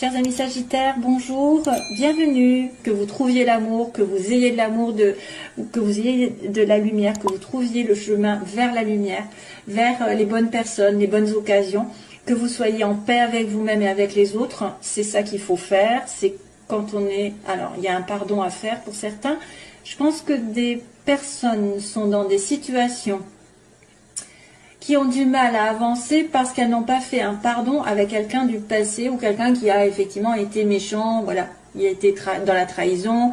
Chers amis Sagittaires, bonjour, bienvenue, que vous trouviez l'amour, que vous ayez de l'amour, que vous ayez de la lumière, que vous trouviez le chemin vers la lumière, vers les bonnes personnes, les bonnes occasions, que vous soyez en paix avec vous-même et avec les autres. C'est ça qu'il faut faire, c'est quand on est... Alors, il y a un pardon à faire pour certains. Je pense que des personnes sont dans des situations qui ont du mal à avancer parce qu'elles n'ont pas fait un pardon avec quelqu'un du passé ou quelqu'un qui a effectivement été méchant, voilà, il a été dans la trahison.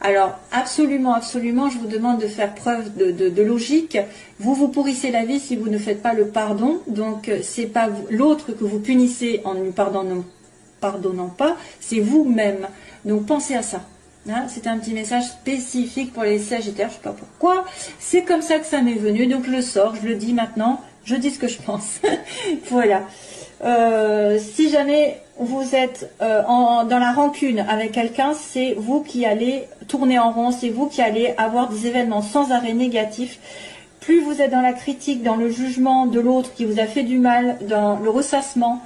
Alors, absolument, absolument, je vous demande de faire preuve de logique. Vous pourrissez la vie si vous ne faites pas le pardon. Donc, c'est pas l'autre que vous punissez en ne lui pardonnant pas, c'est vous-même. Donc, pensez à ça. Hein, c'est un petit message spécifique pour les Sagittaires, je ne sais pas pourquoi. C'est comme ça que ça m'est venu, donc je le sors, je le dis maintenant, je dis ce que je pense. Voilà. Si jamais vous êtes dans la rancune avec quelqu'un, c'est vous qui allez tourner en rond, c'est vous qui allez avoir des événements sans arrêt négatifs. Plus vous êtes dans la critique, dans le jugement de l'autre qui vous a fait du mal, dans le ressassement,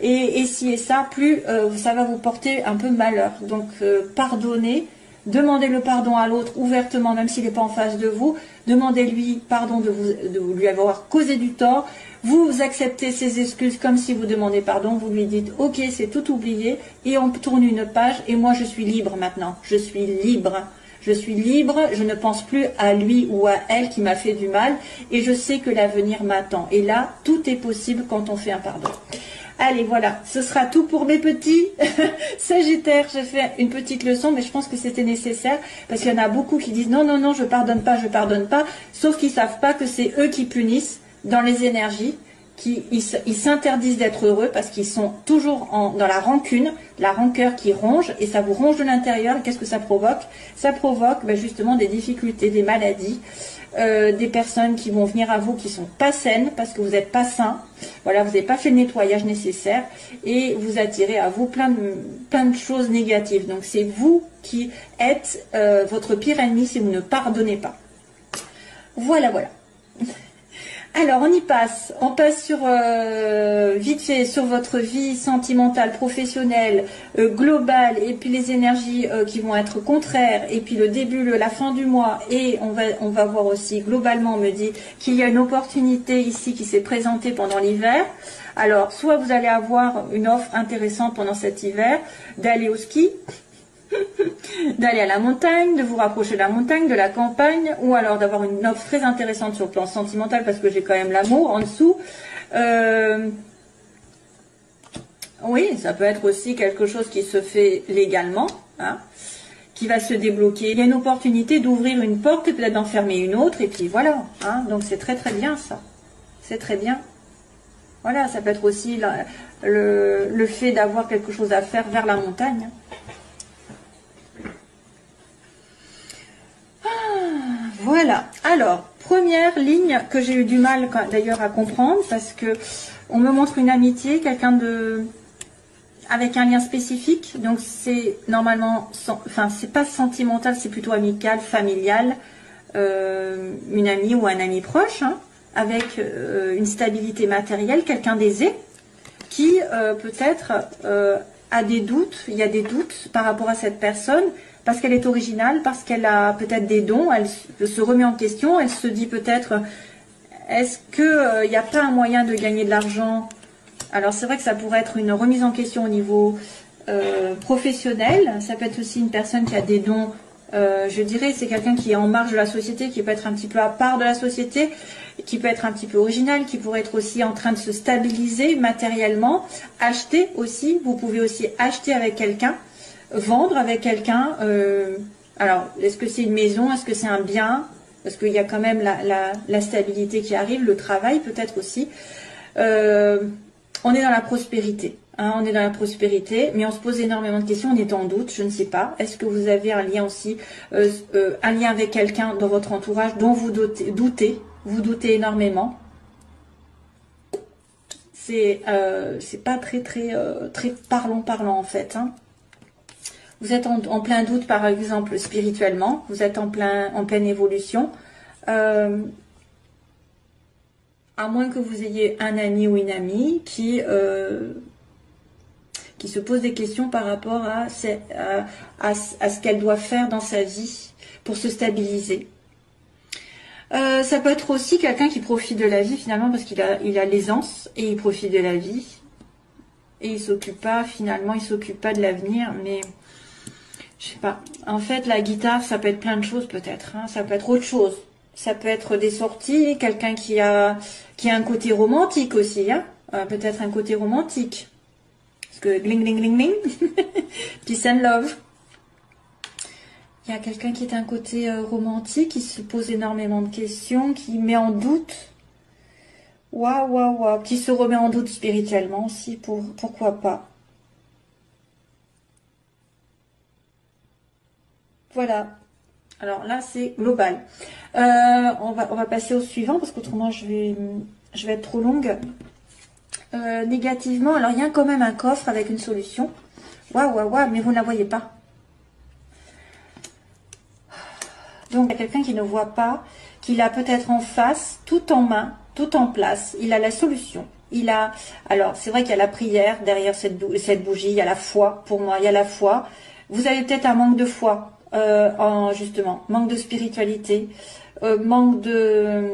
et ci et ça, plus ça va vous porter un peu malheur. Donc pardonnez, demandez le pardon à l'autre ouvertement, même s'il n'est pas en face de vous. Demandez-lui pardon de lui avoir causé du tort. Vous acceptez ses excuses comme si vous demandez pardon. Vous lui dites ok, c'est tout oublié, et on tourne une page. Et moi, je suis libre maintenant. Je suis libre. Je suis libre, je ne pense plus à lui ou à elle qui m'a fait du mal, et je sais que l'avenir m'attend. Et là, tout est possible quand on fait un pardon. Allez, voilà, ce sera tout pour mes petits Sagittaires. J'ai fait une petite leçon, mais je pense que c'était nécessaire, parce qu'il y en a beaucoup qui disent non, non, non, je pardonne pas, sauf qu'ils ne savent pas que c'est eux qui punissent dans les énergies, ils s'interdisent d'être heureux parce qu'ils sont toujours dans la rancune, la rancœur qui ronge, et ça vous ronge de l'intérieur. Qu'est-ce que ça provoque? Ça provoque justement des difficultés, des maladies, des personnes qui vont venir à vous qui sont pas saines parce que vous n'êtes pas sain. Voilà, vous n'avez pas fait le nettoyage nécessaire, et vous attirez à vous plein de choses négatives. Donc c'est vous qui êtes votre pire ennemi si vous ne pardonnez pas. Voilà, voilà. Alors, on passe sur, vite fait, sur votre vie sentimentale, professionnelle, globale, et puis les énergies qui vont être contraires, et puis le début, la fin du mois, et on va voir aussi, globalement, on me dit qu'il y a une opportunité ici qui s'est présentée pendant l'hiver. Alors, soit vous allez avoir une offre intéressante pendant cet hiver, d'aller au ski, d'aller à la montagne, de vous rapprocher de la montagne, de la campagne, ou alors d'avoir une offre très intéressante sur le plan sentimental, parce que j'ai quand même l'amour en dessous. Oui, ça peut être aussi quelque chose qui se fait légalement, hein, qui va se débloquer. Il y a une opportunité d'ouvrir une porte et peut-être d'en fermer une autre, et puis voilà. Hein, donc c'est très très bien ça. C'est très bien. Voilà, ça peut être aussi le fait d'avoir quelque chose à faire vers la montagne. Voilà, alors, première ligne que j'ai eu du mal d'ailleurs à comprendre, parce que on me montre une amitié, quelqu'un avec un lien spécifique, donc c'est normalement, enfin c'est pas sentimental, c'est plutôt amical, familial, une amie ou un ami proche, hein, avec une stabilité matérielle, quelqu'un d'aisé, qui peut-être a des doutes, il y a des doutes par rapport à cette personne, parce qu'elle est originale, parce qu'elle a peut-être des dons, elle se remet en question, elle se dit peut-être, est-ce qu'il n'y a pas un moyen de gagner de l'argent? Alors c'est vrai que ça pourrait être une remise en question au niveau professionnel, ça peut être aussi une personne qui a des dons, je dirais, c'est quelqu'un qui est en marge de la société, qui peut être un petit peu à part de la société, qui peut être un petit peu original, qui pourrait être aussi en train de se stabiliser matériellement, acheter aussi, vous pouvez aussi acheter avec quelqu'un, vendre avec quelqu'un, alors est-ce que c'est une maison, est-ce que c'est un bien, parce qu'il y a quand même la stabilité qui arrive, le travail peut-être aussi, on est dans la prospérité, hein, on est dans la prospérité, mais on se pose énormément de questions, on est en doute, je ne sais pas, est-ce que vous avez un lien aussi, un lien avec quelqu'un dans votre entourage dont vous doutez énormément. C'est pas très parlant en fait, hein. Vous êtes en plein doute, par exemple, spirituellement. Vous êtes en pleine évolution. À moins que vous ayez un ami ou une amie qui qui se pose des questions par rapport à ce qu'elle doit faire dans sa vie pour se stabiliser. Ça peut être aussi quelqu'un qui profite de la vie finalement parce qu'il a l'aisance et il profite de la vie. Et il s'occupe pas, finalement, il s'occupe pas de l'avenir, mais je sais pas. En fait, la guitare, ça peut être plein de choses peut-être. Hein. Ça peut être autre chose. Ça peut être des sorties, quelqu'un qui a un côté romantique aussi. Hein. Peut-être un côté romantique. Parce que gling, gling, gling, gling. Peace and love. Il y a quelqu'un qui est un côté romantique, qui se pose énormément de questions, qui met en doute. Waouh, waouh, waouh. Qui se remet en doute spirituellement aussi, pourquoi pas. Voilà. Alors là, c'est global. On va passer au suivant, parce qu'autrement, je vais être trop longue. Négativement, alors il y a quand même un coffre avec une solution. Waouh, waouh, waouh, mais vous ne la voyez pas. Donc, il y a quelqu'un qui ne voit pas, qu'il a peut-être en face, tout en main, tout en place. Il a la solution. Alors, c'est vrai qu'il y a la prière derrière cette bougie. Il y a la foi. Pour moi, il y a la foi. Vous avez peut-être un manque de foi, justement. Manque de spiritualité. Manque de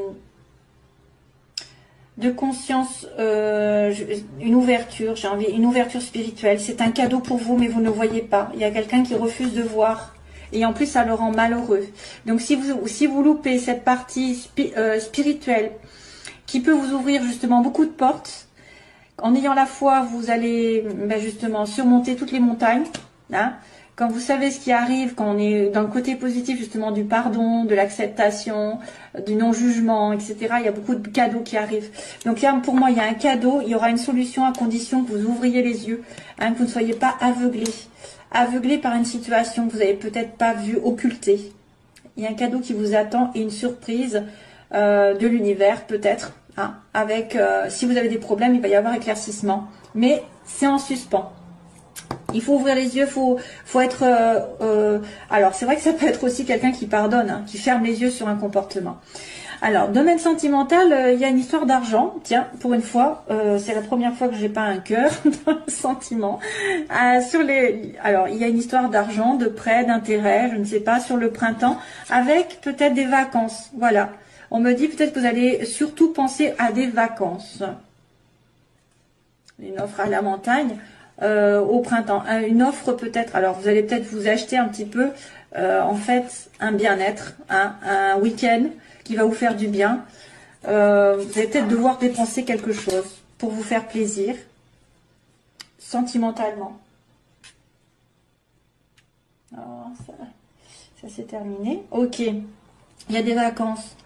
conscience. Une ouverture, j'ai envie, une ouverture spirituelle. C'est un cadeau pour vous, mais vous ne voyez pas. Il y a quelqu'un qui refuse de voir. Et en plus, ça le rend malheureux. Donc, si vous loupez cette partie spirituelle qui peut vous ouvrir justement beaucoup de portes, en ayant la foi, vous allez justement surmonter toutes les montagnes. Hein. Quand vous savez ce qui arrive, quand on est dans le côté positif justement du pardon, de l'acceptation, du non-jugement, etc., il y a beaucoup de cadeaux qui arrivent. Donc pour moi, il y a un cadeau, il y aura une solution à condition que vous ouvriez les yeux, hein, que vous ne soyez pas aveuglé par une situation que vous n'avez peut-être pas vue, occultée. Il y a un cadeau qui vous attend et une surprise de l'univers peut-être. Hein, si vous avez des problèmes, il va y avoir éclaircissement. Mais c'est en suspens. Il faut ouvrir les yeux, faut être... alors, c'est vrai que ça peut être aussi quelqu'un qui pardonne, hein, qui ferme les yeux sur un comportement. Alors, domaine sentimental, il y a une histoire d'argent. Tiens, pour une fois, c'est la première fois que j'ai pas un cœur dans le sentiment. Alors, il y a une histoire d'argent, de prêt, d'intérêt, je ne sais pas, sur le printemps, avec peut-être des vacances. Voilà. On me dit peut-être que vous allez surtout penser à des vacances. Une offre à la montagne. Au printemps, une offre peut-être, alors vous allez peut-être vous acheter un petit peu en fait un bien-être, un week-end qui va vous faire du bien. Vous allez peut-être devoir dépenser quelque chose pour vous faire plaisir sentimentalement. Alors, ça c'est terminé. Ok, il y a des vacances.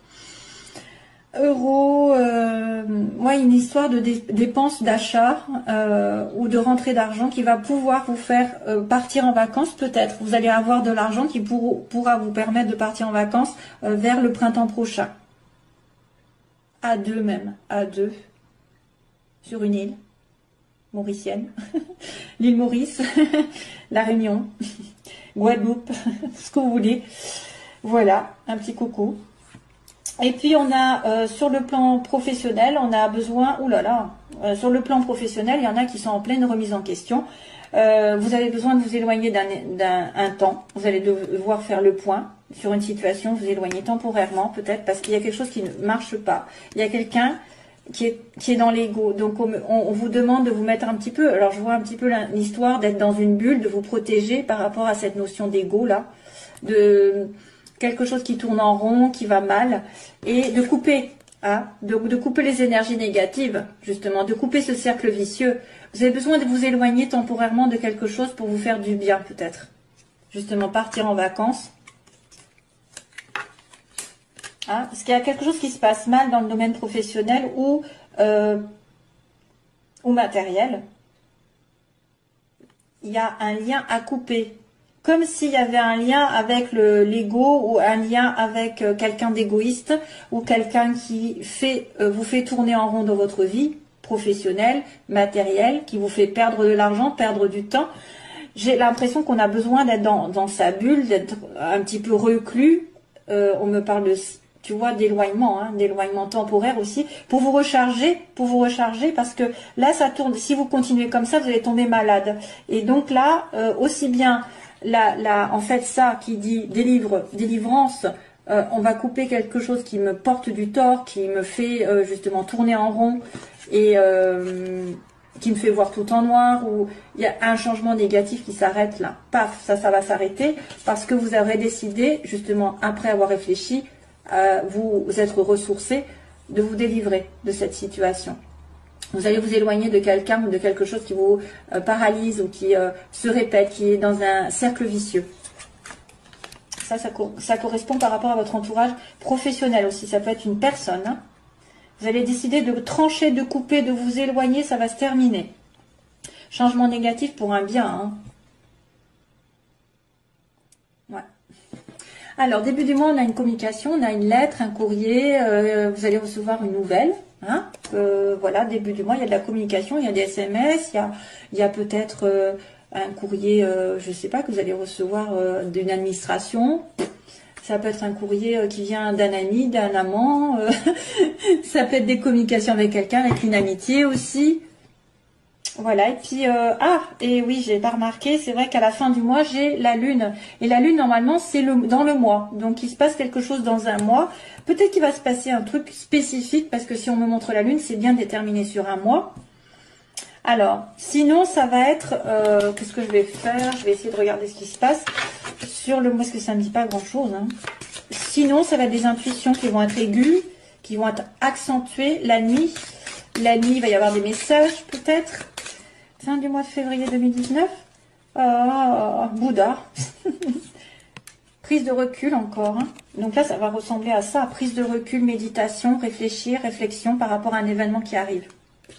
Euros, une histoire de dépenses d'achat ou de rentrée d'argent qui va pouvoir vous faire partir en vacances peut-être. Vous allez avoir de l'argent qui pourra vous permettre de partir en vacances vers le printemps prochain. À deux même, à deux, sur une île mauricienne, l'île Maurice, la Réunion, Guadeloupe, ce que vous voulez. Voilà, un petit coucou. Et puis on a sur le plan professionnel, on a besoin, sur le plan professionnel, il y en a qui sont en pleine remise en question. Vous avez besoin de vous éloigner d'un temps. Vous allez devoir faire le point sur une situation, vous éloigner temporairement peut-être parce qu'il y a quelque chose qui ne marche pas. Il y a quelqu'un qui est dans l'ego. Donc on vous demande de vous mettre un petit peu, alors je vois un petit peu l'histoire d'être dans une bulle, de vous protéger par rapport à cette notion d'ego là, de quelque chose qui tourne en rond, qui va mal, et de couper, hein, de couper les énergies négatives, justement, de couper ce cercle vicieux. Vous avez besoin de vous éloigner temporairement de quelque chose pour vous faire du bien, peut-être. Justement, partir en vacances. Hein, parce qu'il y a quelque chose qui se passe mal dans le domaine professionnel ou matériel. Il y a un lien à couper. Comme s'il y avait un lien avec l'ego ou un lien avec quelqu'un d'égoïste ou quelqu'un qui vous fait tourner en rond dans votre vie professionnelle, matérielle, qui vous fait perdre de l'argent, perdre du temps. J'ai l'impression qu'on a besoin d'être dans sa bulle, d'être un petit peu reclus. On me parle tu vois, d'éloignement, hein, d'éloignement temporaire aussi, pour vous recharger, parce que là, ça tourne. Si vous continuez comme ça, vous allez tomber malade. Et donc là, aussi bien, en fait, ça qui dit délivrance, on va couper quelque chose qui me porte du tort, qui me fait justement tourner en rond et qui me fait voir tout en noir, ou il y a un changement négatif qui s'arrête là. Paf, ça va s'arrêter parce que vous aurez décidé, justement, après avoir réfléchi, vous être ressourcé, de vous délivrer de cette situation. Vous allez vous éloigner de quelqu'un ou de quelque chose qui vous paralyse ou qui se répète, qui est dans un cercle vicieux. Ça correspond par rapport à votre entourage professionnel aussi. Ça peut être une personne. Hein. Vous allez décider de trancher, de couper, de vous éloigner, ça va se terminer. Changement négatif pour un bien. Hein. Ouais. Alors, début du mois, on a une communication, on a une lettre, un courrier, vous allez recevoir une nouvelle. Hein. Voilà, début du mois, il y a de la communication, il y a des SMS, il y a peut-être un courrier, je ne sais pas, que vous allez recevoir d'une administration. Ça peut être un courrier qui vient d'un ami, d'un amant. Ça peut être des communications avec quelqu'un, avec une amitié aussi. Voilà, et puis, et oui, j'ai pas remarqué, c'est vrai qu'à la fin du mois, j'ai la lune. Et la lune, normalement, c'est dans le mois. Donc, il se passe quelque chose dans un mois. Peut-être qu'il va se passer un truc spécifique, parce que si on me montre la lune, c'est bien déterminé sur un mois. Alors, sinon, ça va être, qu'est-ce que je vais faire? Je vais essayer de regarder ce qui se passe sur le mois, parce que ça ne me dit pas grand-chose. Hein. Sinon, ça va être des intuitions qui vont être aiguës, qui vont être accentuées la nuit. La nuit, il va y avoir des messages, peut-être. Fin du mois de février 2019. Bouddha. Prise de recul encore. Hein. Donc là, ça va ressembler à ça. Prise de recul, méditation, réfléchir, réflexion par rapport à un événement qui arrive.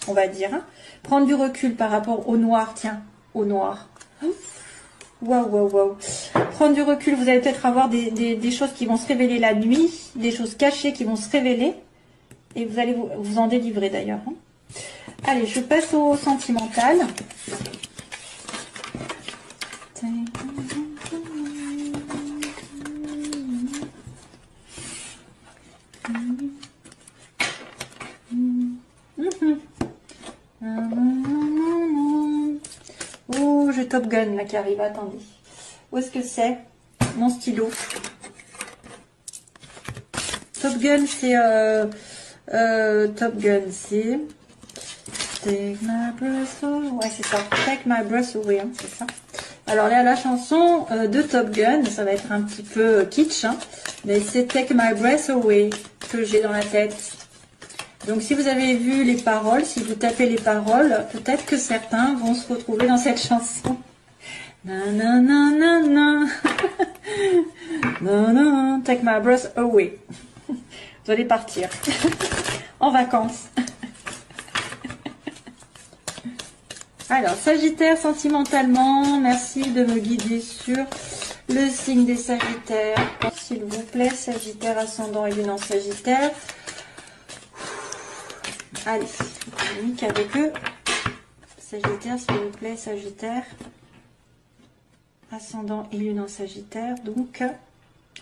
On va dire. Hein. Prendre du recul par rapport au noir. Tiens, au noir. Waouh, waouh, waouh. Prendre du recul, vous allez peut-être avoir des choses qui vont se révéler la nuit. Des choses cachées qui vont se révéler. Et vous allez vous en délivrer d'ailleurs. Hein. Allez, je passe au sentimental. Oh, j'ai Top Gun là qui arrive, attendez. Où est-ce que c'est? Mon stylo. Top Gun, c'est... Top Gun, c'est... Take my breath away. Ouais, c'est ça. Take my breath away, hein, c'est ça. Alors là, la chanson de Top Gun, ça va être un petit peu kitsch, hein, mais c'est Take my breath away que j'ai dans la tête. Donc si vous avez vu les paroles, si vous tapez les paroles, peut-être que certains vont se retrouver dans cette chanson. Nanana, nanana, take my breath away. Vous allez partir en vacances. Alors, Sagittaire, sentimentalement, merci de me guider sur le signe des Sagittaires. S'il vous plaît, Sagittaire, ascendant et lune en Sagittaire. Allez, unique avec eux. Sagittaire, s'il vous plaît, Sagittaire. Ascendant et lune en Sagittaire. Donc,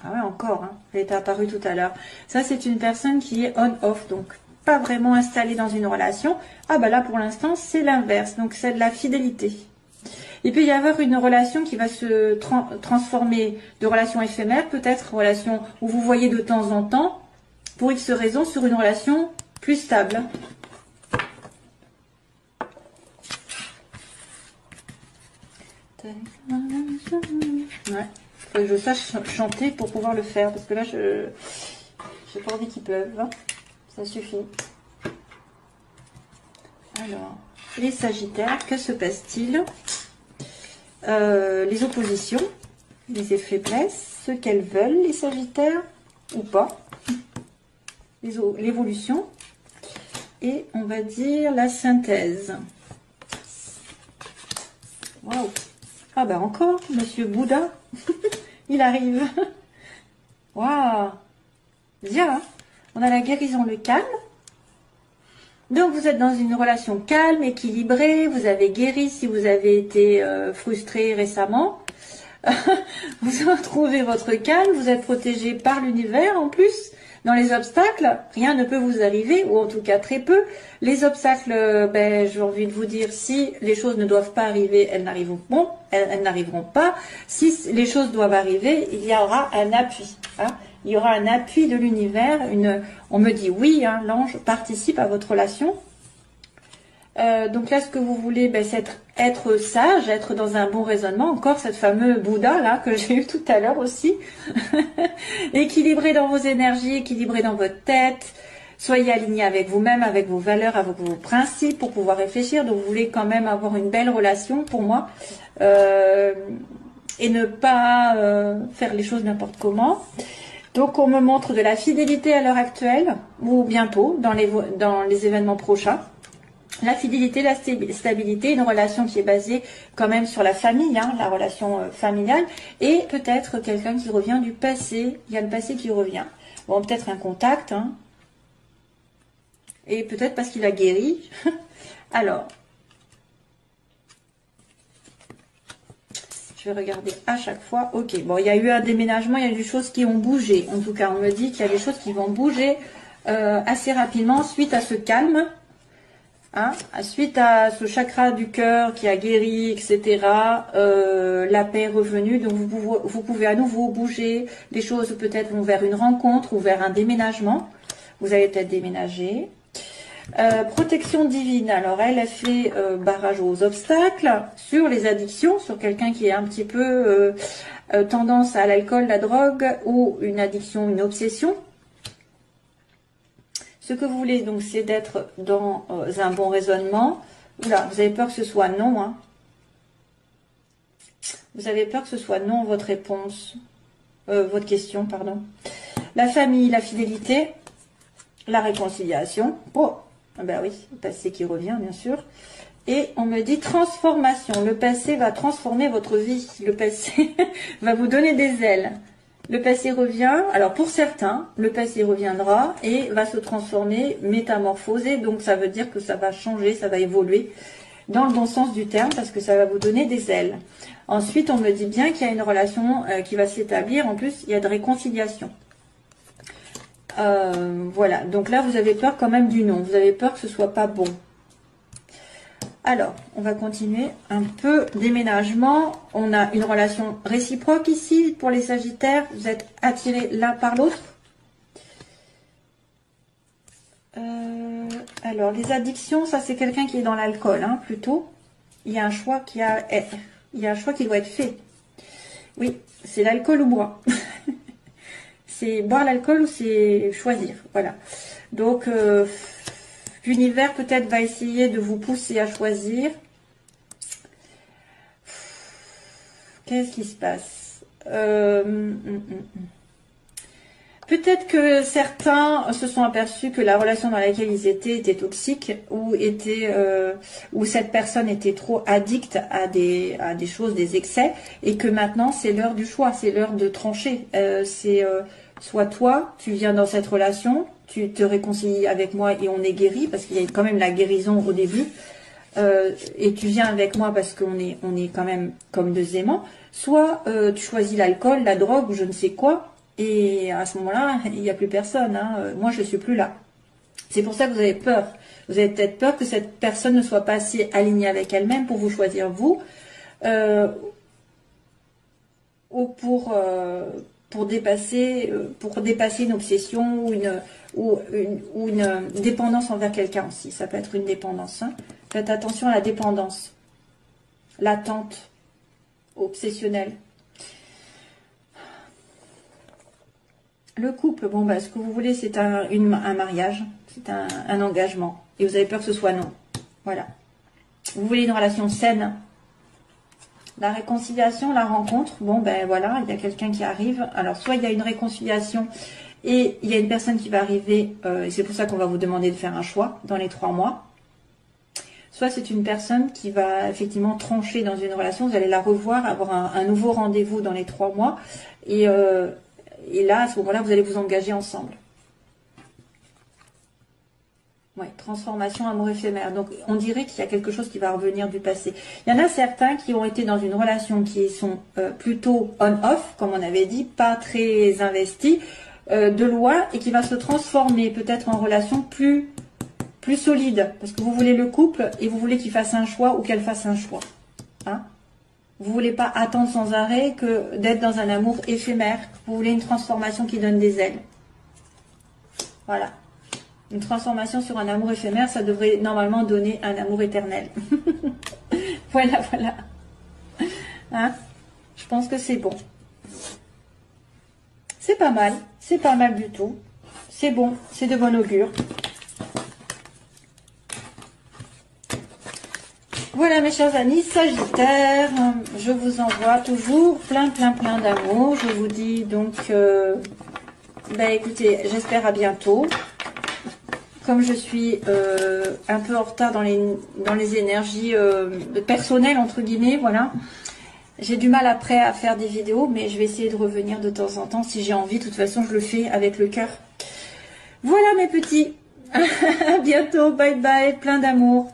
ah ouais, encore, hein, elle était apparue tout à l'heure. Ça, c'est une personne qui est on-off, donc pas vraiment installée dans une relation. Ah bah là, pour l'instant, c'est l'inverse. Donc, c'est de la fidélité. Il peut y avoir une relation qui va se transformer de relation éphémère, peut-être relation où vous voyez de temps en temps, pour X raisons, sur une relation plus stable. Ouais. Faut que je sache chanter pour pouvoir le faire, parce que là, j'ai pas envie qu'ils peuvent. Hein. Ça suffit. Alors, les Sagittaires, que se passe-t-il? Les oppositions, les faiblesses, ce qu'elles veulent, les Sagittaires, ou pas. L'évolution. Et on va dire la synthèse. Waouh! Ah bah encore, Monsieur Bouddha, il arrive. Waouh! Bien, hein, on a la guérison, le calme. Donc vous êtes dans une relation calme, équilibrée, vous avez guéri si vous avez été frustré récemment. Vous retrouvez votre calme, vous êtes protégé par l'univers en plus. Dans les obstacles, rien ne peut vous arriver, ou en tout cas très peu. Les obstacles, ben, j'ai envie de vous dire, si les choses ne doivent pas arriver, elles n'arriveront pas. Si les choses doivent arriver, il y aura un appui. Hein. Il y aura un appui de l'univers. On me dit oui, hein, l'ange participe à votre relation. Donc là, ce que vous voulez, ben, c'est être sage, être dans un bon raisonnement. Encore cette fameuse Bouddha là que j'ai eu tout à l'heure aussi. Équilibré dans vos énergies, équilibré dans votre tête. Soyez aligné avec vous-même, avec vos valeurs, avec vos principes pour pouvoir réfléchir. Donc vous voulez quand même avoir une belle relation pour moi. Et ne pas faire les choses n'importe comment. Donc on me montre de la fidélité à l'heure actuelle, ou bientôt, dans les événements prochains. La fidélité, la stabilité, une relation qui est basée quand même sur la famille, hein, la relation familiale, et peut-être quelqu'un qui revient du passé. Il y a le passé qui revient. Bon, peut-être un contact, hein, et peut-être parce qu'il a guéri. Alors, je vais regarder à chaque fois. Ok, bon, il y a eu un déménagement, il y a eu des choses qui ont bougé. En tout cas, on me dit qu'il y a des choses qui vont bouger assez rapidement suite à ce calme. Hein, suite à ce chakra du cœur qui a guéri, etc., la paix est revenue, donc vous pouvez à nouveau bouger, les choses peut-être vont vers une rencontre ou vers un déménagement, vous allez peut-être déménager. Protection divine, alors elle a fait barrage aux obstacles, sur les addictions, sur quelqu'un qui est un petit peu tendance à l'alcool, la drogue, ou une addiction, une obsession. Ce que vous voulez, donc, c'est d'être dans un bon raisonnement. Oula, vous avez peur que ce soit non, hein. Vous avez peur que ce soit non, votre réponse, votre question, pardon. La famille, la fidélité, la réconciliation. Oh, ben oui, le passé qui revient, bien sûr. Et on me dit transformation. Le passé va transformer votre vie. Le passé va vous donner des ailes. Le passé revient, alors pour certains, le passé reviendra et va se transformer, métamorphoser, donc ça veut dire que ça va changer, ça va évoluer dans le bon sens du terme parce que ça va vous donner des ailes. Ensuite, on me dit bien qu'il y a une relation qui va s'établir, en plus il y a de réconciliation. Voilà, donc là vous avez peur quand même du non, vous avez peur que ce soit pas bon. Alors, on va continuer un peu. Déménagement, on a une relation réciproque ici pour les Sagittaires. Vous êtes attirés l'un par l'autre. Alors, les addictions, ça c'est quelqu'un qui est dans l'alcool, hein, plutôt. Il y a un choix qui doit être fait. Oui, c'est l'alcool ou boire. C'est boire l'alcool ou c'est choisir. Voilà. Donc, l'univers peut-être va essayer de vous pousser à choisir. Qu'est-ce qui se passe? Peut-être que certains se sont aperçus que la relation dans laquelle ils étaient était toxique ou cette personne était trop addicte à des choses, des excès, et que maintenant c'est l'heure du choix, c'est l'heure de trancher. Soit toi, tu viens dans cette relation, tu te réconcilies avec moi et on est guéri, parce qu'il y a quand même la guérison au début, et tu viens avec moi parce qu'on est quand même comme deux aimants, soit tu choisis l'alcool, la drogue ou je ne sais quoi, et à ce moment-là, il n'y a plus personne, hein. Moi je ne suis plus là. C'est pour ça que vous avez peur. Vous avez peut-être peur que cette personne ne soit pas assez alignée avec elle-même pour vous choisir vous, ou pour dépasser une obsession ou une dépendance envers quelqu'un aussi. Ça peut être une dépendance. Hein. Faites attention à la dépendance, l'attente, obsessionnelle. Le couple, bon, bah, ce que vous voulez, c'est un mariage, c'est un engagement. Et vous avez peur que ce soit non. Voilà. Vous voulez une relation saine. La réconciliation, la rencontre, bon ben voilà, il y a quelqu'un qui arrive. Alors soit il y a une réconciliation et il y a une personne qui va arriver, et c'est pour ça qu'on va vous demander de faire un choix dans les 3 mois. Soit c'est une personne qui va effectivement trancher dans une relation, vous allez la revoir, avoir un nouveau rendez-vous dans les 3 mois. Et là, à ce moment-là, vous allez vous engager ensemble. Ouais, transformation, amour éphémère. Donc, on dirait qu'il y a quelque chose qui va revenir du passé. Il y en a certains qui ont été dans une relation qui sont plutôt on-off, comme on avait dit, pas très investis. de loin et qui va se transformer peut-être en relation plus solide. Parce que vous voulez le couple et vous voulez qu'il fasse un choix ou qu'elle fasse un choix. Hein? Vous voulez pas attendre sans arrêt que d'être dans un amour éphémère. Vous voulez une transformation qui donne des ailes. Voilà. Une transformation sur un amour éphémère, ça devrait normalement donner un amour éternel. Voilà, voilà. Hein? Je pense que c'est bon. C'est pas mal du tout. C'est bon, c'est de bon augure. Voilà mes chers amis Sagittaire, je vous envoie toujours plein d'amour. Je vous dis donc, écoutez, j'espère à bientôt. Comme je suis un peu en retard dans les énergies personnelles, entre guillemets, voilà. J'ai du mal après à faire des vidéos, mais je vais essayer de revenir de temps en temps si j'ai envie. De toute façon, je le fais avec le cœur. Voilà mes petits. À bientôt, bye bye, plein d'amour.